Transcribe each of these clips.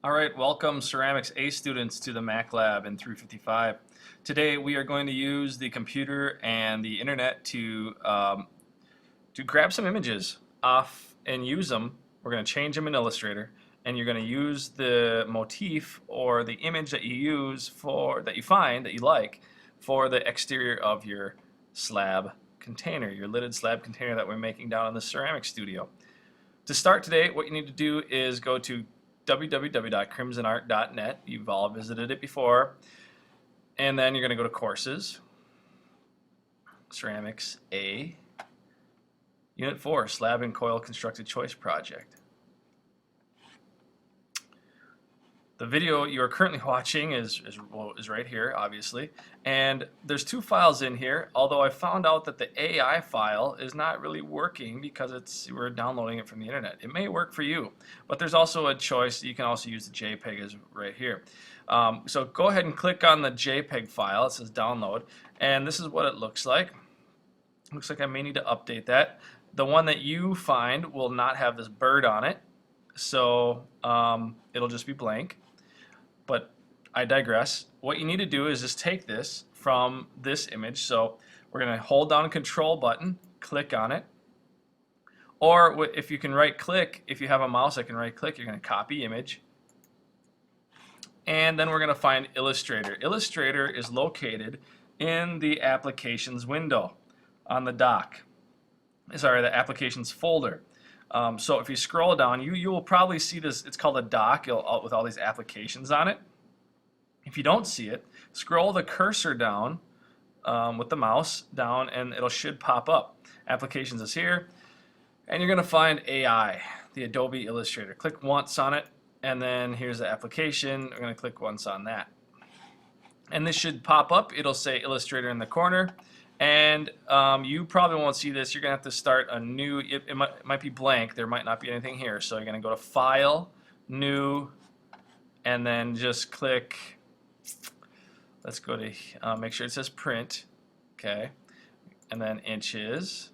Alright, welcome Ceramics A students to the Mac Lab in 355. Today we are going to use the computer and the internet to grab some images off and use them. We're going to change them in Illustrator, and you're going to use the motif or the image that you find that you like for the exterior of your slab container, your lidded slab container that we're making down in the ceramic studio. To start today, what you need to do is go to www.crimsonart.net. You've all visited it before. And then you're going to go to Courses, Ceramics A, Unit 4, Slab and Coil Constructed Choice Project. The video you are currently watching is right here, obviously. And there's two files in here, although I found out that the AI file is not really working because we're downloading it from the internet. It may work for you, but there's also a choice. You can also use the JPEG as right here. So go ahead and click on the JPEG file. It says download, and this is what it looks like. Looks like I may need to update that. The one that you find will not have this bird on it, so it'll just be blank. But I digress. What you need to do is just take this from this image. So we're going to hold down Control button, click on it. Or if you can right click, if you have a mouse that can right click, you're going to copy image. And then we're going to find Illustrator. Illustrator is located in the Applications window on the dock. Sorry, the Applications folder. So if you scroll down, you will probably see this. It's called a dock with all these applications on it. If you don't see it, scroll the cursor down with the mouse down, and it should pop up. Applications is here, and you're going to find AI, the Adobe Illustrator. Click once on it, and then here's the application. We're going to click once on that, and this should pop up. It'll say Illustrator in the corner. And you probably won't see this. You're going to have to start a new, it might be blank. There might not be anything here. So you're going to go to File, New, and then just click, let's go to, make sure it says Print. Okay. And then inches.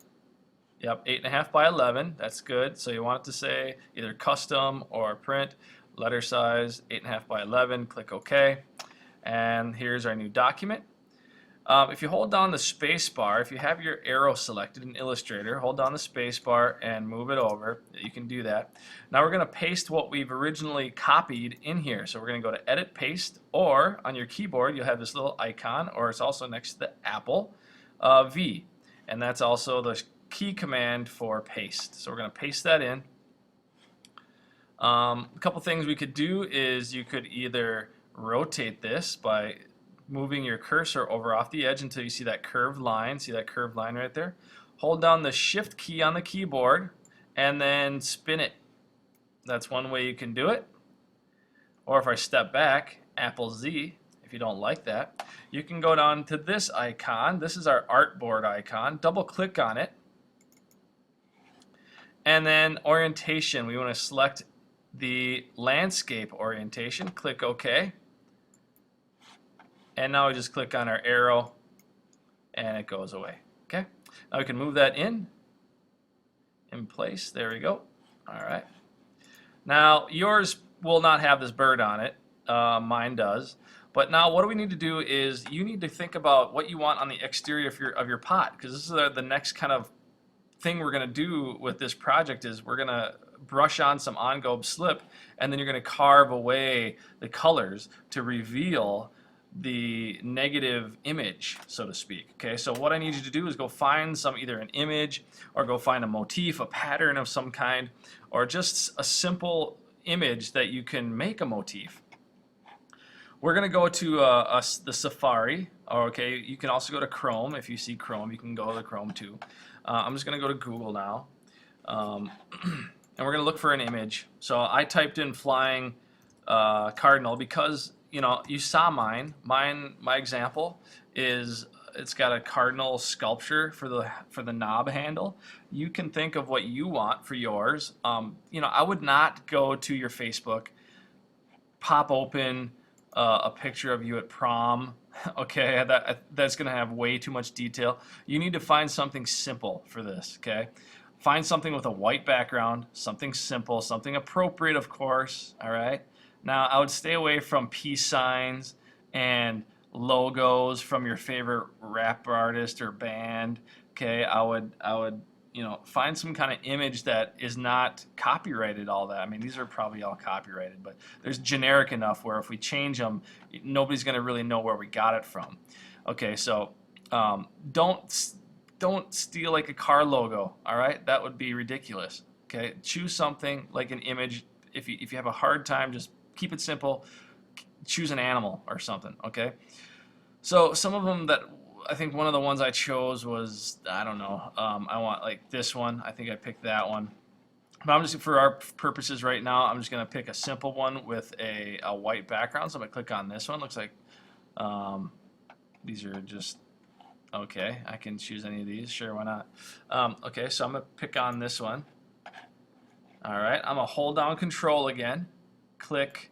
Yep, 8.5 by 11. That's good. So you want it to say either Custom or Print. Letter size, 8.5 by 11. Click OK. And here's our new document. If you hold down the space bar, if you have your arrow selected in Illustrator, hold down the space bar and move it over. You can do that. Now we're going to paste what we've originally copied in here. So we're going to go to Edit, Paste, or on your keyboard you'll have this little icon, or it's also next to the Apple V. And that's also the key command for paste. So we're going to paste that in. A couple things we could do is you could either rotate this by moving your cursor over off the edge until you see that curved line. See that curved line right there? Hold down the Shift key on the keyboard and then spin it. That's one way you can do it. Or if I step back, Apple Z, if you don't like that, you can go down to this icon. This is our artboard icon. Double click on it. And then orientation. We want to select the landscape orientation. Click OK. And now we just click on our arrow and it goes away. Okay. Now we can move that in place. There we go. All right. Now yours will not have this bird on it. Mine does. But now what do we need to do is you need to think about what you want on the exterior of your pot, because this is the next kind of thing we're going to do with this project. Is we're going to brush on some on-gobe slip, and then you're going to carve away the colors to reveal the negative image, so to speak. Okay, so what I need you to do is go find either an image, or go find a motif, a pattern of some kind, or just a simple image that you can make a motif. We're going to go to the Safari. Okay, you can also go to Chrome. If you see Chrome, you can go to Chrome too. I'm just going to go to Google now, and we're going to look for an image. So I typed in flying cardinal because you saw mine. My example is it's got a cardinal sculpture for the knob handle. You can think of what you want for yours. I would not go to your Facebook, pop open a picture of you at prom. Okay, that's going to have way too much detail. You need to find something simple for this. Okay, find something with a white background, something simple, something appropriate, of course. All right. Now, I would stay away from peace signs and logos from your favorite rap artist or band. Okay, I would find some kind of image that is not copyrighted. All that. I mean, these are probably all copyrighted, but there's generic enough where if we change them, nobody's going to really know where we got it from. Okay, so don't steal like a car logo. All right, that would be ridiculous. Okay, choose something like an image. If you have a hard time, just keep it simple. Choose an animal or something. Okay. So some of them that I think one of the ones I chose was, I don't know. I want like this one. I think I picked that one. But I'm just, for our purposes right now, I'm just going to pick a simple one with a white background. So I'm going to click on this one. Looks like these are just, okay, I can choose any of these. Sure, why not? Okay, so I'm going to pick on this one. All right, I'm going to hold down Control again. Click,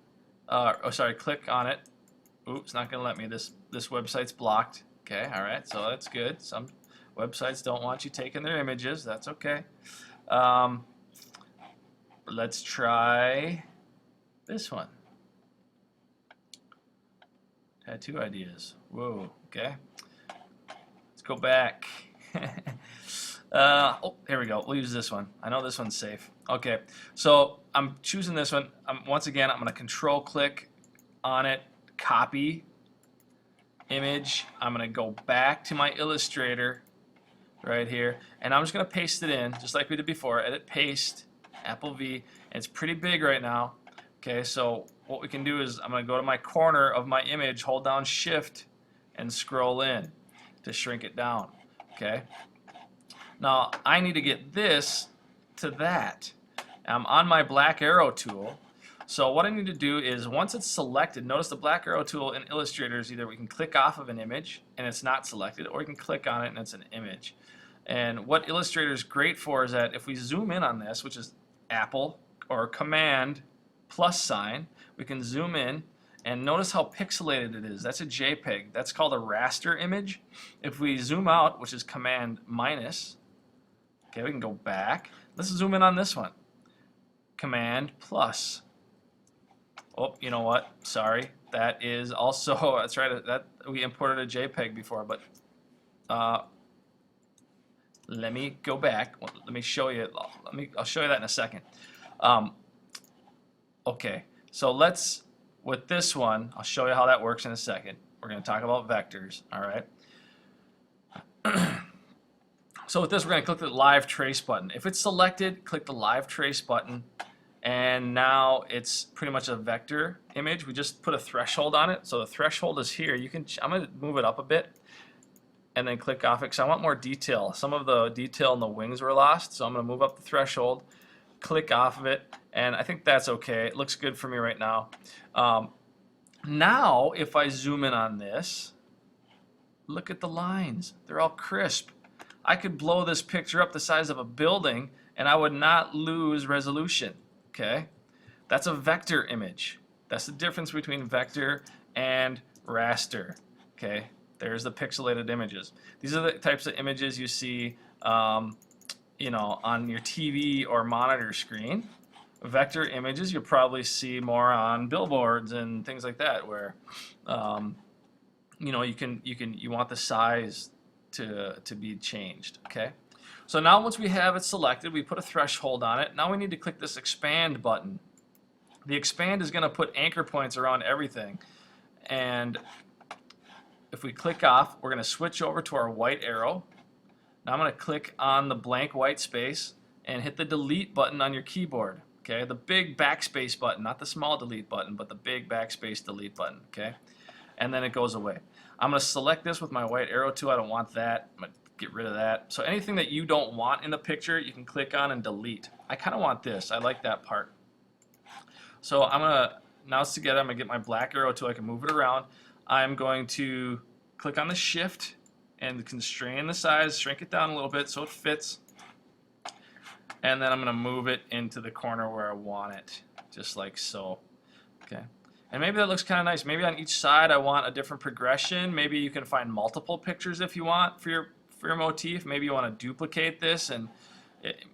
click on it. Oops, not going to let me. This website's blocked. Okay, all right, so that's good. Some websites don't want you taking their images. That's okay. Let's try this one. Tattoo ideas. Whoa, okay. Let's go back. Oh, here we go. We'll use this one. I know this one's safe. Okay, so I'm choosing this one. Once again, I'm going to Control click on it, copy image. I'm going to go back to my Illustrator right here, and I'm just going to paste it in just like we did before. Edit, paste, Apple V, and it's pretty big right now. Okay, so what we can do is I'm going to go to my corner of my image, hold down Shift, and scroll in to shrink it down. Okay. Now I need to get this to that. I'm on my black arrow tool. So what I need to do is, once it's selected, notice the black arrow tool in Illustrator is either we can click off of an image and it's not selected, or we can click on it and it's an image. And what Illustrator is great for is that if we zoom in on this, which is Apple or Command plus sign, we can zoom in and notice how pixelated it is. That's a JPEG. That's called a raster image. If we zoom out, which is Command minus, okay, we can go back. Let's zoom in on this one. Command plus. Oh, you know what? Sorry. That is also, that's right, that we imported a JPEG before, but let me go back. Let me show you. I'll show you that in a second. Okay, so let's, with this one, I'll show you how that works in a second. We're going to talk about vectors, all right? So with this, we're going to click the Live Trace button. If it's selected, click the Live Trace button, and now it's pretty much a vector image. We just put a threshold on it, so the threshold is here. You can, I'm going to move it up a bit, and then click off it because I want more detail. Some of the detail in the wings were lost, so I'm going to move up the threshold, click off of it, and I think that's okay. It looks good for me right now. Now, if I zoom in on this, look at the lines. They're all crisp. I could blow this picture up the size of a building, and I would not lose resolution. Okay, that's a vector image. That's the difference between vector and raster. Okay, there's the pixelated images. These are the types of images you see, you know, on your TV or monitor screen. Vector images you'll probably see more on billboards and things like that, where you know, you want the size to be changed. Okay, so now once we have it selected, we put a threshold on it. Now we need to click this expand button. The expand is going to put anchor points around everything, and if we click off, we're going to switch over to our white arrow. Now I'm going to click on the blank white space and hit the delete button on your keyboard. Okay, the big backspace button, not the small delete button, but the big backspace delete button. Okay, and then it goes away. I'm going to select this with my white arrow tool. I don't want that. I'm going to get rid of that. So anything that you don't want in the picture, you can click on and delete. I kind of want this. I like that part. So I'm going to, now it's together, I'm going to get my black arrow tool. I can move it around. I'm going to click on the shift and constrain the size, shrink it down a little bit so it fits. And then I'm going to move it into the corner where I want it, just like so. Okay. And maybe that looks kind of nice. Maybe on each side I want a different progression. Maybe you can find multiple pictures if you want for your motif. Maybe you want to duplicate this, and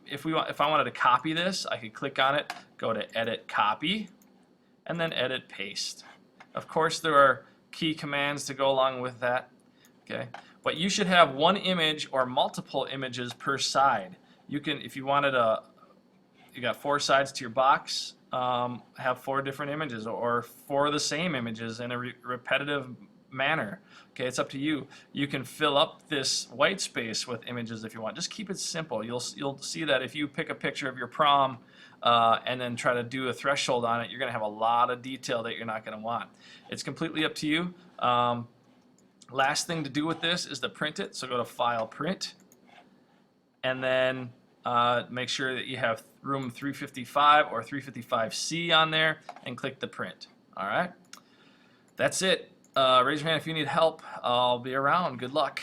if I wanted to copy this, I could click on it, go to Edit, Copy, and then edit paste. Of course, there are key commands to go along with that. Okay, but you should have one image or multiple images per side. You can, if you wanted you got 4 sides to your box, have 4 different images or 4 of the same images in a repetitive manner. Okay, it's up to you. You can fill up this white space with images if you want. Just keep it simple. You'll see that if you pick a picture of your prom and then try to do a threshold on it, you're going to have a lot of detail that you're not going to want. It's completely up to you. Last thing to do with this is to print it. So go to File, Print, and then make sure that you have room 355 or 355C on there and click the print. All right, that's it. Raise your hand if you need help. I'll be around. Good luck.